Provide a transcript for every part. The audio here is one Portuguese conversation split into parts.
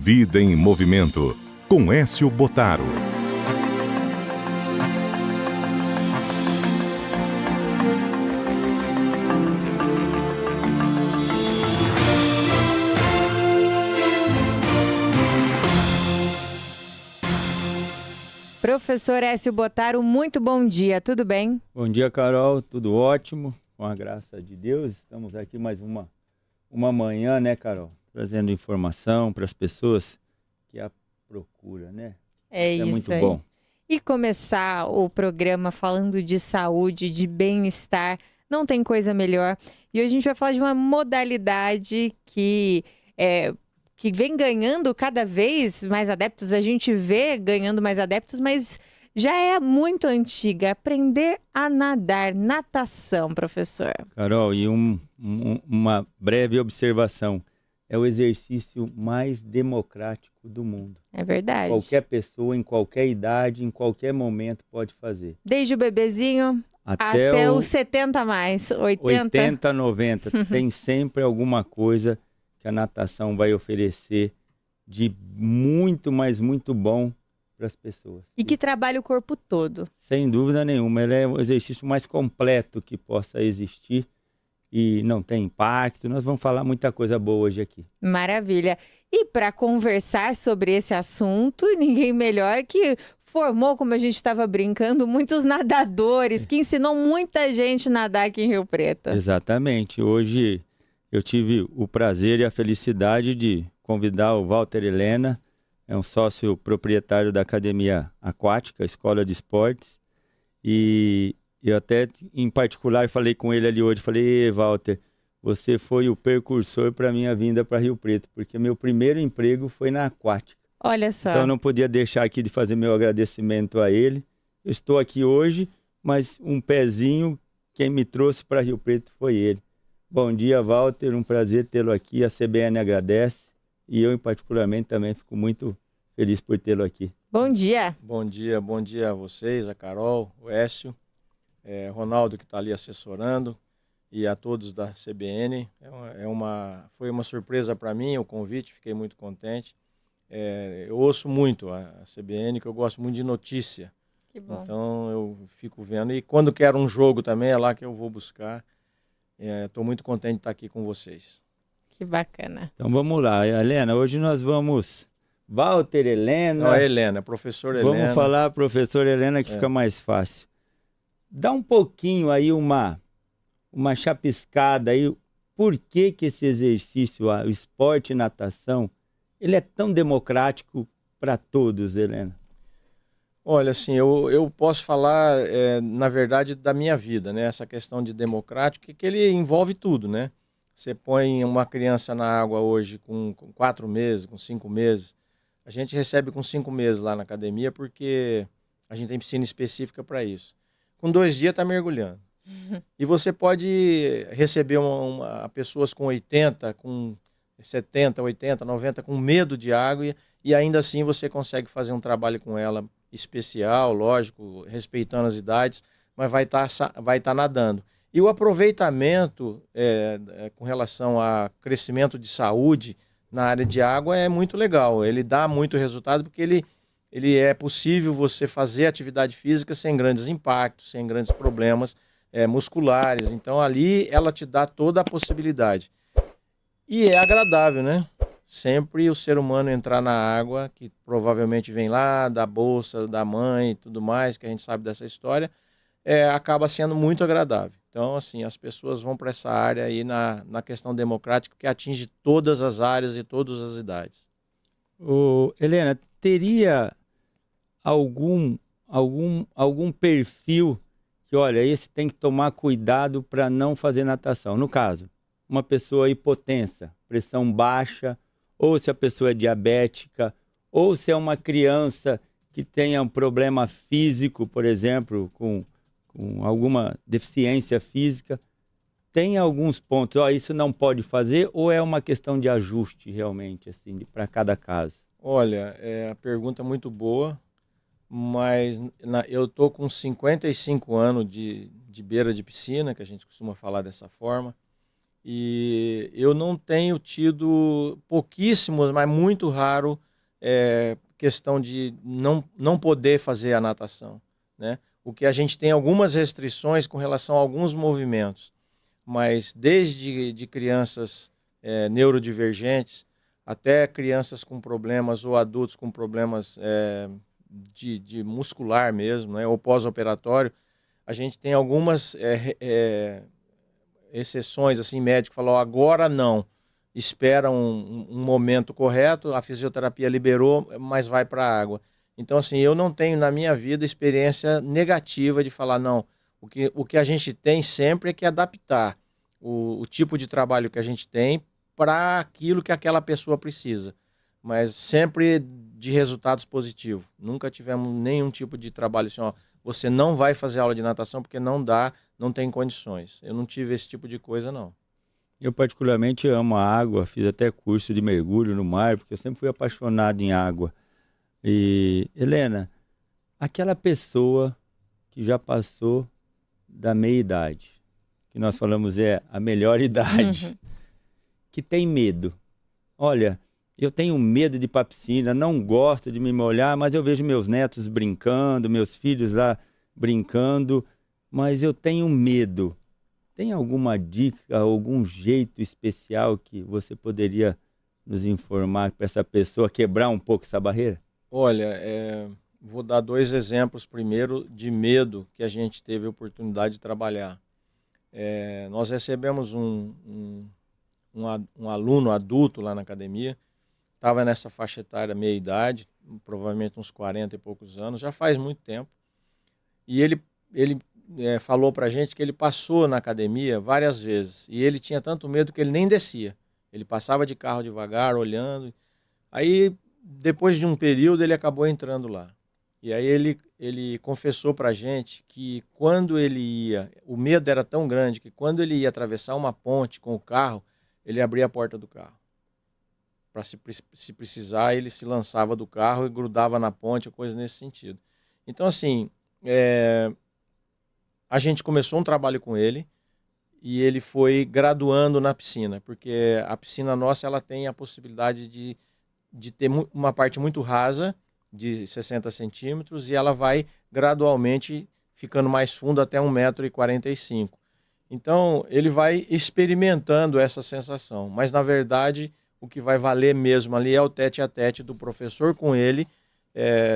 Vida em Movimento, com Écio Bottaro. Professor Écio Bottaro, muito bom dia, tudo bem? Bom dia, Carol, tudo ótimo, com a graça de Deus. Estamos aqui mais uma manhã, né, Carol? Trazendo informação para as pessoas que a procuram, né? É isso muito aí. Bom. E começar o programa falando de saúde, de bem-estar, não tem coisa melhor. E hoje a gente vai falar de uma modalidade que vem ganhando cada vez mais adeptos. A gente vê ganhando mais adeptos, mas já é muito antiga. Aprender a nadar, natação, professor. Carol, e uma breve observação. É o exercício mais democrático do mundo. É verdade. Qualquer pessoa, em qualquer idade, em qualquer momento pode fazer. Desde o bebezinho até os 70 a mais, 80, 90. Tem sempre alguma coisa que a natação vai oferecer de muito, mas muito bom para as pessoas. E que trabalha o corpo todo. Sem dúvida nenhuma. Ele é o exercício mais completo que possa existir e não tem impacto. Nós vamos falar muita coisa boa hoje aqui. Maravilha. E para conversar sobre esse assunto, ninguém melhor que formou, como a gente estava brincando, muitos nadadores, que ensinou muita gente a nadar aqui em Rio Preto. Exatamente. Hoje eu tive o prazer e a felicidade de convidar o Walter Helena, é um sócio proprietário da Academia Aquática, Escola de Esportes, e eu até, em particular, falei com ele ali hoje, falei, Walter, você foi o precursor para a minha vinda para Rio Preto, porque meu primeiro emprego foi na Aquática. Olha só. Então eu não podia deixar aqui de fazer meu agradecimento a ele. Eu estou aqui hoje, mas um pezinho, quem me trouxe para Rio Preto foi ele. Bom dia, Walter, um prazer tê-lo aqui, a CBN agradece e eu, em particularmente, também fico muito feliz por tê-lo aqui. Bom dia. Bom dia a vocês, a Carol, o Écio, Ronaldo que está ali assessorando e a todos da CBN. Foi uma surpresa para mim o convite, fiquei muito contente. Eu ouço muito a CBN, que eu gosto muito de notícia. Que bom. Então eu fico vendo e quando quero um jogo também é lá que eu vou buscar. Estou muito contente de estar aqui com vocês. Que bacana. Então vamos lá, Helena, hoje nós vamos... Walter Helena... Não, Helena, professor Helena. Vamos falar professor Helena que fica mais fácil. Dá um pouquinho aí uma chapiscada aí, por que esse exercício, o esporte e natação, ele é tão democrático para todos, Helena? Olha, assim, eu posso falar, na verdade, da minha vida, né? Essa questão de democrático, que ele envolve tudo, né? Você põe uma criança na água hoje com 4 meses, com 5 meses. A gente recebe com 5 meses lá na academia porque a gente tem piscina específica para isso. Com 2 dias está mergulhando. E você pode receber pessoas com 80, com 70, 80, 90, com medo de água e ainda assim você consegue fazer um trabalho com ela especial, lógico, respeitando as idades, mas vai tá nadando. E o aproveitamento com relação a crescimento de saúde na área de água é muito legal. Ele dá muito resultado porque ele é possível você fazer atividade física sem grandes impactos, sem grandes problemas musculares. Então ali ela te dá toda a possibilidade. E é agradável, né? Sempre o ser humano entrar na água, que provavelmente vem lá da bolsa da mãe e tudo mais, que a gente sabe dessa história, acaba sendo muito agradável. Então, assim, as pessoas vão para essa área aí na questão democrática que atinge todas as áreas e todas as idades. Helena, teria algum perfil que, olha, esse tem que tomar cuidado para não fazer natação? No caso, uma pessoa hipotensa, pressão baixa, ou se a pessoa é diabética, ou se é uma criança que tenha um problema físico, por exemplo, com alguma deficiência física, tem alguns pontos, isso não pode fazer, ou é uma questão de ajuste realmente, assim, para cada caso? Olha, a pergunta é muito boa, mas eu tô com 55 anos de beira de piscina, que a gente costuma falar dessa forma, E eu não tenho tido pouquíssimos, mas muito raro, questão de não poder fazer a natação, né? O que a gente tem algumas restrições com relação a alguns movimentos, mas desde de crianças neurodivergentes até crianças com problemas ou adultos com problemas de muscular mesmo, né, ou pós-operatório, a gente tem algumas exceções, assim, médico falou, agora não, espera um momento correto, a fisioterapia liberou, mas vai para a água. Então, assim, eu não tenho na minha vida experiência negativa de falar, não, o que a gente tem sempre é que adaptar o tipo de trabalho que a gente tem para aquilo que aquela pessoa precisa, mas sempre de resultados positivos. Nunca tivemos nenhum tipo de trabalho assim, ó, você não vai fazer aula de natação porque não dá, não tem condições. Eu não tive esse tipo de coisa, não. Eu particularmente amo a água, fiz até curso de mergulho no mar, porque eu sempre fui apaixonado em água. E, Helena, aquela pessoa que já passou da meia-idade, que nós falamos é a melhor idade, que tem medo. Olha, eu tenho medo de ir para a piscina, não gosto de me molhar, mas eu vejo meus netos brincando, meus filhos lá brincando, mas eu tenho medo. Tem alguma dica, algum jeito especial que você poderia nos informar para essa pessoa quebrar um pouco essa barreira? Olha, vou dar 2 exemplos primeiro de medo que a gente teve a oportunidade de trabalhar. Nós recebemos um aluno adulto lá na academia, estava nessa faixa etária meia-idade, provavelmente uns 40 e poucos anos, já faz muito tempo, e ele falou para a gente que ele passou na academia várias vezes, e ele tinha tanto medo que ele nem descia, ele passava de carro devagar, olhando, aí depois de um período ele acabou entrando lá. E aí ele confessou para a gente que quando ele ia, o medo era tão grande que quando ele ia atravessar uma ponte com o carro, ele abria a porta do carro. Para se precisar, ele se lançava do carro e grudava na ponte, coisa nesse sentido. Então, assim, a gente começou um trabalho com ele e ele foi graduando na piscina, porque a piscina nossa ela tem a possibilidade de ter uma parte muito rasa, de 60 centímetros, e ela vai gradualmente ficando mais fundo até 1,45 m. Então, ele vai experimentando essa sensação, mas na verdade o que vai valer mesmo ali é o tete-a-tete do professor com ele,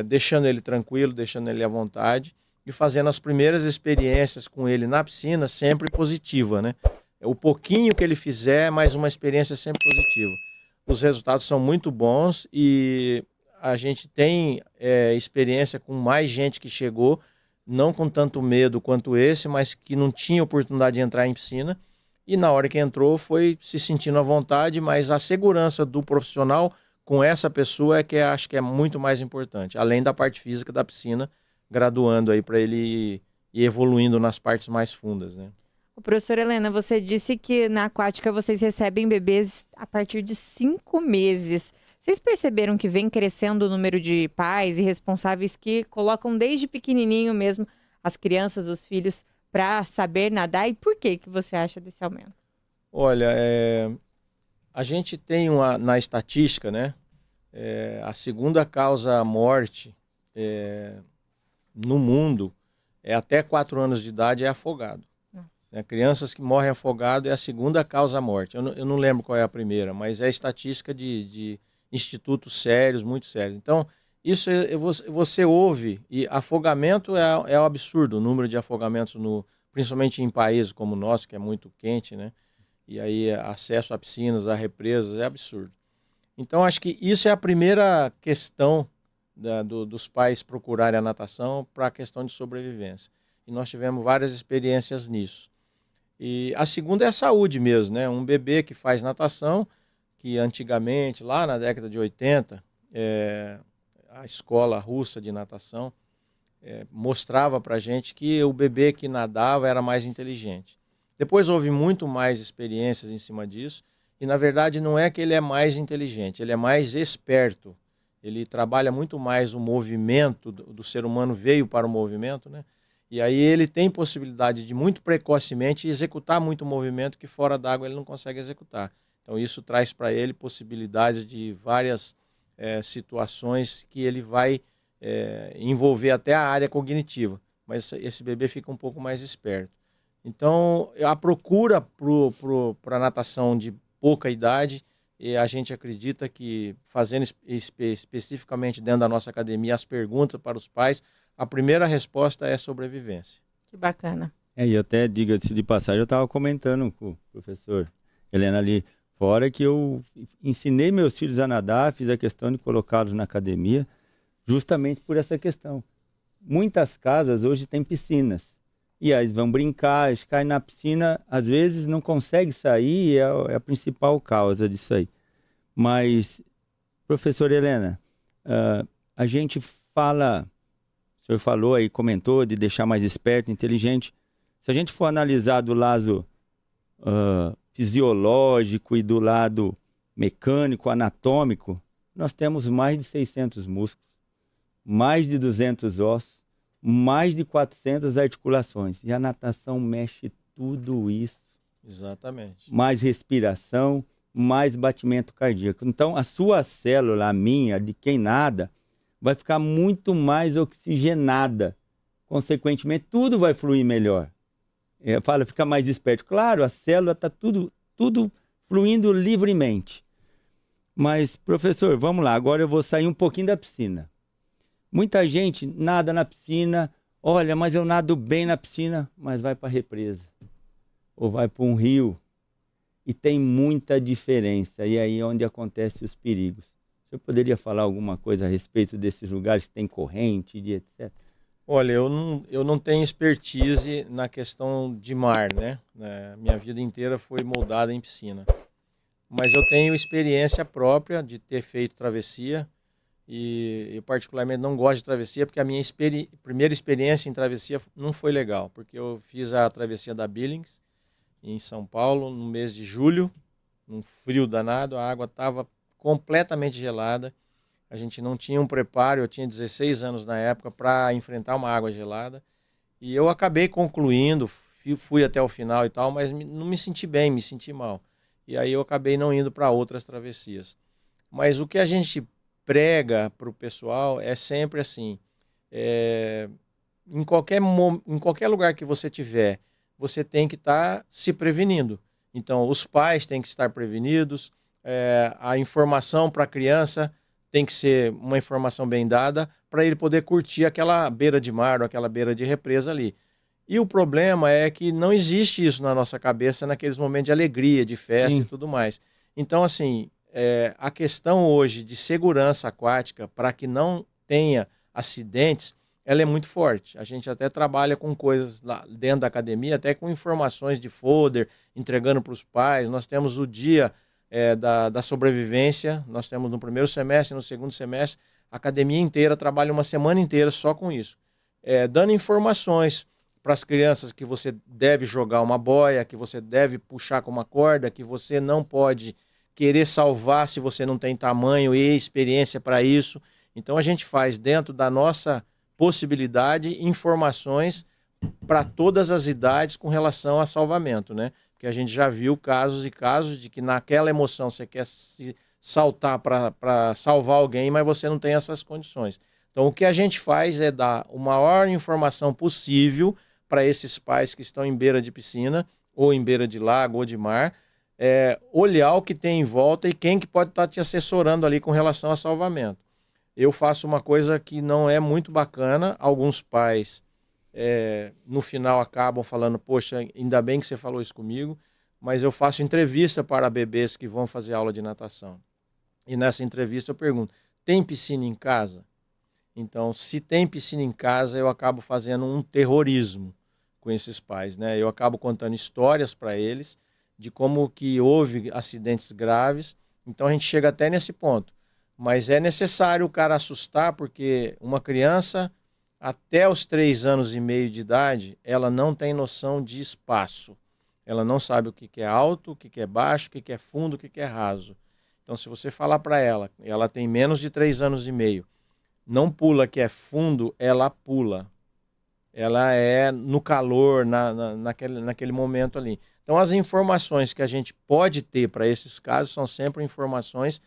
deixando ele tranquilo, deixando ele à vontade e fazendo as primeiras experiências com ele na piscina sempre positiva, né? O pouquinho que ele fizer, mas uma experiência sempre positiva. Os resultados são muito bons e a gente tem experiência com mais gente que chegou, não com tanto medo quanto esse, mas que não tinha oportunidade de entrar em piscina. E na hora que entrou foi se sentindo à vontade, mas a segurança do profissional com essa pessoa é que acho que é muito mais importante, além da parte física da piscina, graduando aí para ele ir evoluindo nas partes mais fundas, né? O professor Helena, você disse que na aquática vocês recebem bebês a partir de 5 meses. Vocês perceberam que vem crescendo o número de pais e responsáveis que colocam desde pequenininho mesmo as crianças, os filhos, para saber nadar? E por que você acha desse aumento? Olha, a gente tem na estatística, né, a segunda causa morte no mundo até 4 anos de idade é afogado. Crianças que morrem afogado é a segunda causa morte. Eu não lembro qual é a primeira, mas é estatística de institutos sérios, muito sérios. Então, isso você ouve, e afogamento é um absurdo, o número de afogamentos, principalmente em países como o nosso, que é muito quente, né? E aí acesso a piscinas, a represas, é absurdo. Então, acho que isso é a primeira questão dos pais procurarem a natação para a questão de sobrevivência. E nós tivemos várias experiências nisso. E a segunda é a saúde mesmo, né? Um bebê que faz natação, que antigamente, lá na década de 80, a escola russa de natação mostrava para a gente que o bebê que nadava era mais inteligente. Depois houve muito mais experiências em cima disso, e na verdade não é que ele é mais inteligente, ele é mais esperto. Ele trabalha muito mais o movimento do ser humano, veio para o movimento, né? E aí ele tem possibilidade de muito precocemente executar muito movimento que fora d'água ele não consegue executar. Então isso traz para ele possibilidades de várias situações que ele vai envolver até a área cognitiva. Mas esse bebê fica um pouco mais esperto. Então a procura para a natação de pouca idade, e a gente acredita que fazendo especificamente dentro da nossa academia as perguntas para os pais, a primeira resposta é sobrevivência. Que bacana. E até, diga-se de passagem, eu estava comentando com o professor Helena ali fora que eu ensinei meus filhos a nadar, fiz a questão de colocá-los na academia, justamente por essa questão. Muitas casas hoje têm piscinas, e aí eles vão brincar, eles caem na piscina, às vezes não conseguem sair, é a principal causa disso aí. Mas, professor Helena, a gente fala... O senhor falou aí, comentou de deixar mais esperto, inteligente. Se a gente for analisar do lado fisiológico e do lado mecânico, anatômico, nós temos mais de 600 músculos, mais de 200 ossos, mais de 400 articulações. E a natação mexe tudo isso. Exatamente. Mais respiração, mais batimento cardíaco. Então, a sua célula, a minha, de quem nada, vai ficar muito mais oxigenada. Consequentemente, tudo vai fluir melhor. Fica mais esperto. Claro, a célula está tudo fluindo livremente. Mas, professor, vamos lá. Agora eu vou sair um pouquinho da piscina. Muita gente nada na piscina. Olha, mas eu nado bem na piscina, mas vai para a represa. Ou vai para um rio. E tem muita diferença. E aí é onde acontecem os perigos. O senhor poderia falar alguma coisa a respeito desses lugares que tem corrente, etc? Olha, eu não tenho expertise na questão de mar, né? Minha vida inteira foi moldada em piscina. Mas eu tenho experiência própria de ter feito travessia. E eu particularmente não gosto de travessia, porque a minha primeira experiência em travessia não foi legal. Porque eu fiz a travessia da Billings, em São Paulo, no mês de julho, um frio danado, a água estava completamente gelada, a gente não tinha um preparo, eu tinha 16 anos na época para enfrentar uma água gelada, e eu acabei concluindo, fui até o final e tal, mas não me senti bem, me senti mal, e aí eu acabei não indo para outras travessias. Mas o que a gente prega para o pessoal é sempre assim, em qualquer lugar que você tiver, você tem que estar se prevenindo. Então, os pais têm que estar prevenidos, a informação para a criança tem que ser uma informação bem dada para ele poder curtir aquela beira de mar ou aquela beira de represa ali. E o problema é que não existe isso na nossa cabeça naqueles momentos de alegria, de festa. Sim. E tudo mais. Então, assim, a questão hoje de segurança aquática para que não tenha acidentes, ela é muito forte. A gente até trabalha com coisas lá dentro da academia, até com informações de folder, entregando para os pais. Nós temos o dia da sobrevivência, nós temos no primeiro semestre, no segundo semestre, a academia inteira trabalha uma semana inteira só com isso. Dando informações para as crianças que você deve jogar uma boia, que você deve puxar com uma corda, que você não pode querer salvar se você não tem tamanho e experiência para isso. Então a gente faz dentro da nossa possibilidade informações para todas as idades com relação a salvamento, né? Porque a gente já viu casos e casos de que naquela emoção você quer se saltar para salvar alguém, mas você não tem essas condições. Então o que a gente faz é dar a maior informação possível para esses pais que estão em beira de piscina, ou em beira de lago ou de mar, olhar o que tem em volta e quem que pode estar te assessorando ali com relação a salvamento. Eu faço uma coisa que não é muito bacana, alguns pais no final acabam falando, poxa, ainda bem que você falou isso comigo, mas eu faço entrevista para bebês que vão fazer aula de natação. E nessa entrevista eu pergunto, tem piscina em casa? Então, se tem piscina em casa, eu acabo fazendo um terrorismo com esses pais, né? Eu acabo contando histórias para eles de como que houve acidentes graves. Então, a gente chega até nesse ponto. Mas é necessário o cara assustar, porque uma criança, até os 3 anos e meio de idade, ela não tem noção de espaço. Ela não sabe o que é alto, o que é baixo, o que é fundo, o que é raso. Então, se você falar para ela, ela tem menos de 3 anos e meio, não pula que é fundo, ela pula. ela é no calor, naquele momento ali. Então, as informações que a gente pode ter para esses casos são sempre informações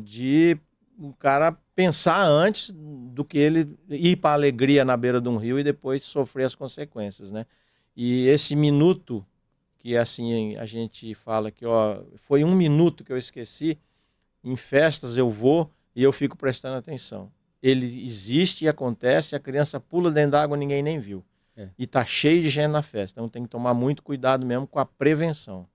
de o cara pensar antes do que ele ir para a alegria na beira de um rio e depois sofrer as consequências, né? E esse minuto, que assim a gente fala que foi 1 minuto que eu esqueci, em festas eu vou e eu fico prestando atenção. Ele existe e acontece, a criança pula dentro d'água, ninguém nem viu. E tá cheio de gente na festa. Então tem que tomar muito cuidado mesmo com a prevenção.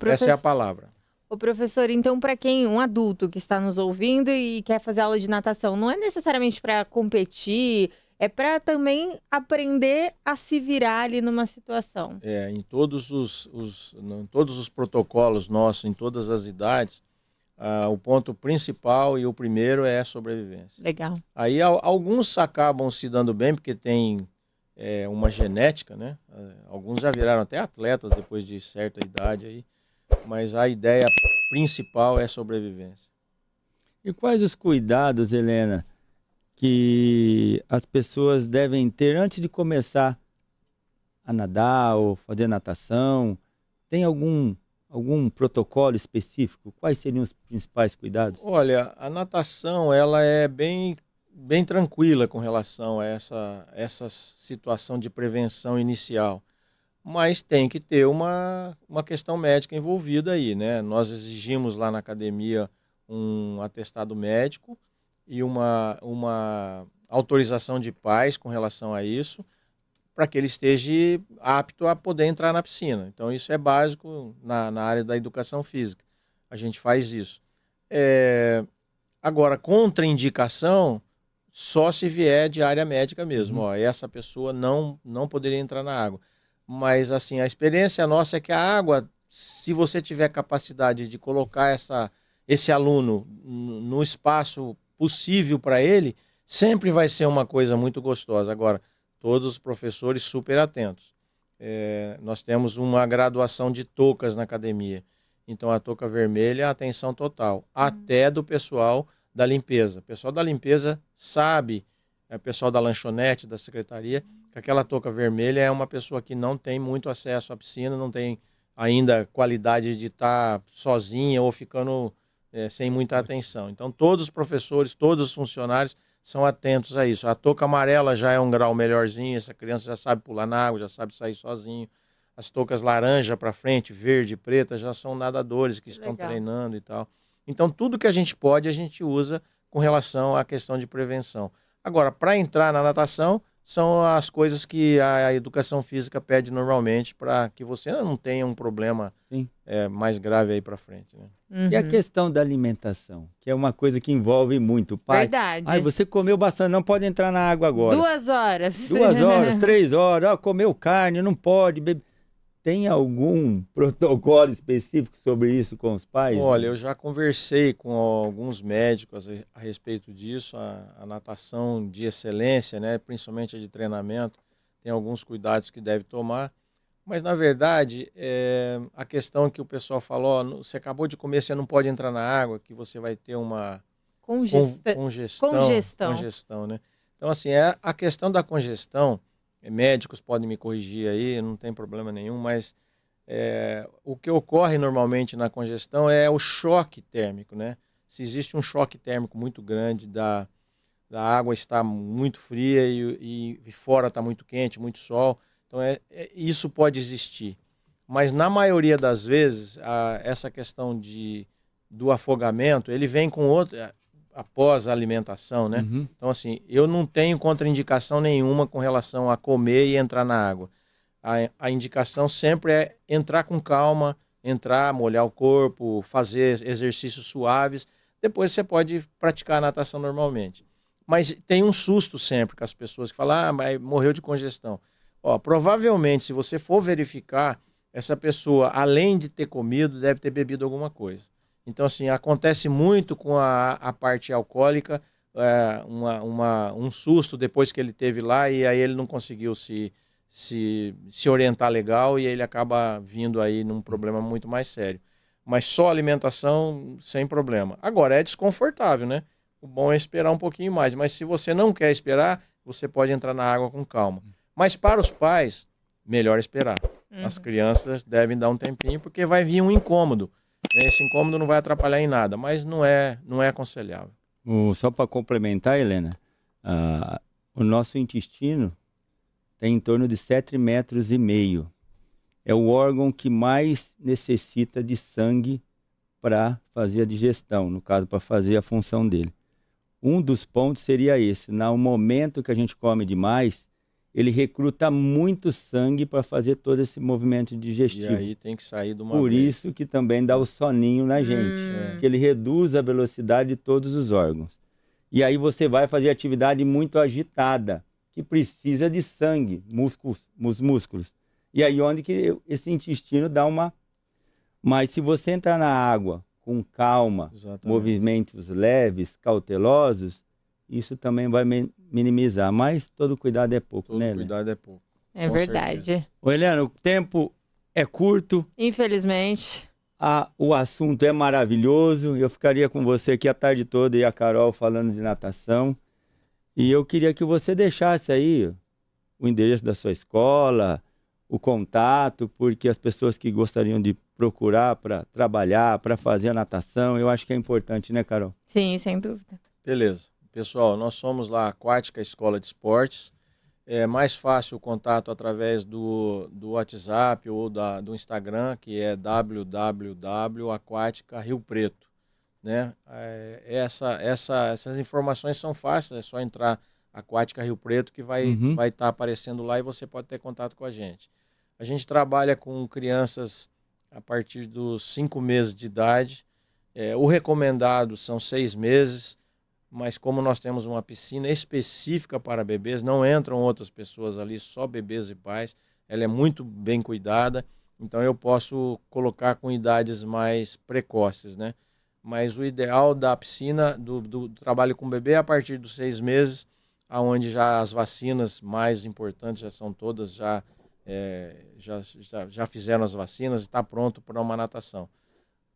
Essa é a palavra. Ô professor, então para um adulto que está nos ouvindo e quer fazer aula de natação, não é necessariamente para competir, é para também aprender a se virar ali numa situação. Em todos os protocolos nossos, em todas as idades, o ponto principal e o primeiro é a sobrevivência. Legal. Aí alguns acabam se dando bem porque tem uma genética, né? Alguns já viraram até atletas depois de certa idade aí, mas a ideia principal é sobrevivência. E quais os cuidados, Helena, que as pessoas devem ter antes de começar a nadar ou fazer natação? Tem algum protocolo específico? Quais seriam os principais cuidados? Olha, a natação ela é bem tranquila com relação a essa situação de prevenção inicial. Mas tem que ter uma questão médica envolvida aí, né? Nós exigimos lá na academia um atestado médico e uma autorização de pais com relação a isso, para que ele esteja apto a poder entrar na piscina. Então isso é básico na área da educação física. A gente faz isso. Agora, contraindicação, só se vier de área médica mesmo. Essa pessoa não poderia entrar na água. Mas assim, a experiência nossa é que a água, se você tiver capacidade de colocar esse aluno no espaço possível para ele, sempre vai ser uma coisa muito gostosa. Agora, todos os professores super atentos. Nós temos uma graduação de toucas na academia. Então, a touca vermelha é a atenção total, até do pessoal da limpeza. O pessoal da limpeza sabe, o pessoal da lanchonete, da secretaria, que aquela touca vermelha é uma pessoa que não tem muito acesso à piscina, não tem ainda qualidade de estar sozinha ou ficando sem muita atenção. Então, todos os professores, todos os funcionários são atentos a isso. A touca amarela já é um grau melhorzinho, essa criança já sabe pular na água, já sabe sair sozinho. As toucas laranja para frente, verde, preta, já são nadadores que estão treinando e tal. Então, tudo que a gente pode, a gente usa com relação à questão de prevenção. Agora, para entrar na natação, são as coisas que a educação física pede normalmente para que você não tenha um problema mais grave aí para frente, né? E a questão da alimentação, que é uma coisa que envolve muito o pai. Verdade. Você comeu bastante, não pode entrar na água agora. 2 horas. 2 horas, 3 horas, comeu carne, não pode beber. Tem algum protocolo específico sobre isso com os pais? Olha, eu já conversei com alguns médicos a respeito disso. A natação de excelência, né, principalmente a de treinamento, tem alguns cuidados que deve tomar. Mas, na verdade, a questão que o pessoal falou, você acabou de comer, você não pode entrar na água, que você vai ter uma congestão, né? Então, assim, a questão da congestão, médicos podem me corrigir aí, não tem problema nenhum, mas o que ocorre normalmente na congestão é o choque térmico, né? Se existe um choque térmico muito grande da água está muito fria e fora está muito quente, muito sol, então isso pode existir. Mas na maioria das vezes, essa questão do afogamento, ele vem com outra, após a alimentação, né? Então, assim, eu não tenho contraindicação nenhuma com relação a comer e entrar na água. A indicação sempre é entrar com calma, molhar o corpo, fazer exercícios suaves. Depois você pode praticar a natação normalmente. Mas tem um susto sempre com as pessoas que falam, mas morreu de congestão. Provavelmente, se você for verificar, essa pessoa, além de ter comido, deve ter bebido alguma coisa. Então, assim, acontece muito com a parte alcoólica, um susto depois que ele teve lá e aí ele não conseguiu se orientar legal e ele acaba vindo aí num problema muito mais sério. Mas só alimentação, sem problema. Agora, é desconfortável, né? O bom é esperar um pouquinho mais, mas se você não quer esperar, você pode entrar na água com calma. Mas para os pais, melhor esperar. As crianças devem dar um tempinho, porque vai vir um incômodo. Esse incômodo não vai atrapalhar em nada, mas não é aconselhável. Só para complementar, Helena, o nosso intestino tem em torno de 7,5 metros. É o órgão que mais necessita de sangue para fazer a digestão, no caso, para fazer a função dele. Um dos pontos seria esse: no momento que a gente come demais, ele recruta muito sangue para fazer todo esse movimento digestivo. E aí tem que sair de uma Por vez. isso que também dá o soninho na gente, que ele reduz a velocidade de todos os órgãos. E aí você vai fazer atividade muito agitada, que precisa de sangue, os músculos. E aí onde que esse intestino dá uma... Mas se você entrar na água com calma, Exatamente. movimentos leves, cautelosos, isso também vai minimizar. Mas todo cuidado é pouco, Todo né, Helena? cuidado é pouco. É Com verdade. certeza. Ô, Helena, o tempo é curto, Infelizmente. o assunto é maravilhoso. Eu ficaria com você aqui a tarde toda e a Carol falando de natação. E eu queria que você deixasse aí o endereço da sua escola, o contato, porque as pessoas que gostariam de procurar para trabalhar, para fazer a natação, eu acho que é importante, né, Carol? Sim, sem dúvida. Beleza. Pessoal, nós somos lá a Aquática Escola de Esportes. É mais fácil o contato através do WhatsApp ou do Instagram, que é www.aquática Rio Preto. Né? Essas informações são fáceis, é só entrar Aquática Rio Preto que vai estar aparecendo lá e você pode ter contato com a gente. A gente trabalha com crianças a partir dos 5 meses de idade. O recomendado são 6 meses, mas como nós temos uma piscina específica para bebês, não entram outras pessoas ali, só bebês e pais. Ela é muito bem cuidada, então eu posso colocar com idades mais precoces, né? Mas o ideal da piscina, do trabalho com bebê, é a partir dos 6 meses, onde já as vacinas mais importantes já são todas, já fizeram as vacinas e está pronto para uma natação.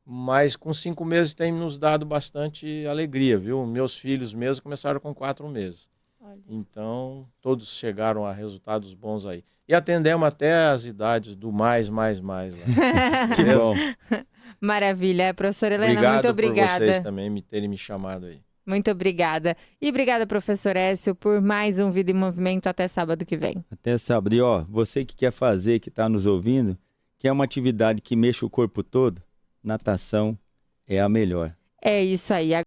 Mas com 5 meses tem nos dado bastante alegria, viu? Meus filhos mesmo começaram com 4 meses. Olha. Então, todos chegaram a resultados bons aí. E atendemos até as idades do mais lá. Que bom. Maravilha. Professora Helena, muito obrigada. Por vocês também terem me chamado aí. Muito obrigada. E obrigada, professor Écio, por mais um Vida em Movimento. Até sábado que vem. Até sábado. E você que quer fazer, que está nos ouvindo, quer uma atividade que mexa o corpo todo, natação é a melhor. É isso aí.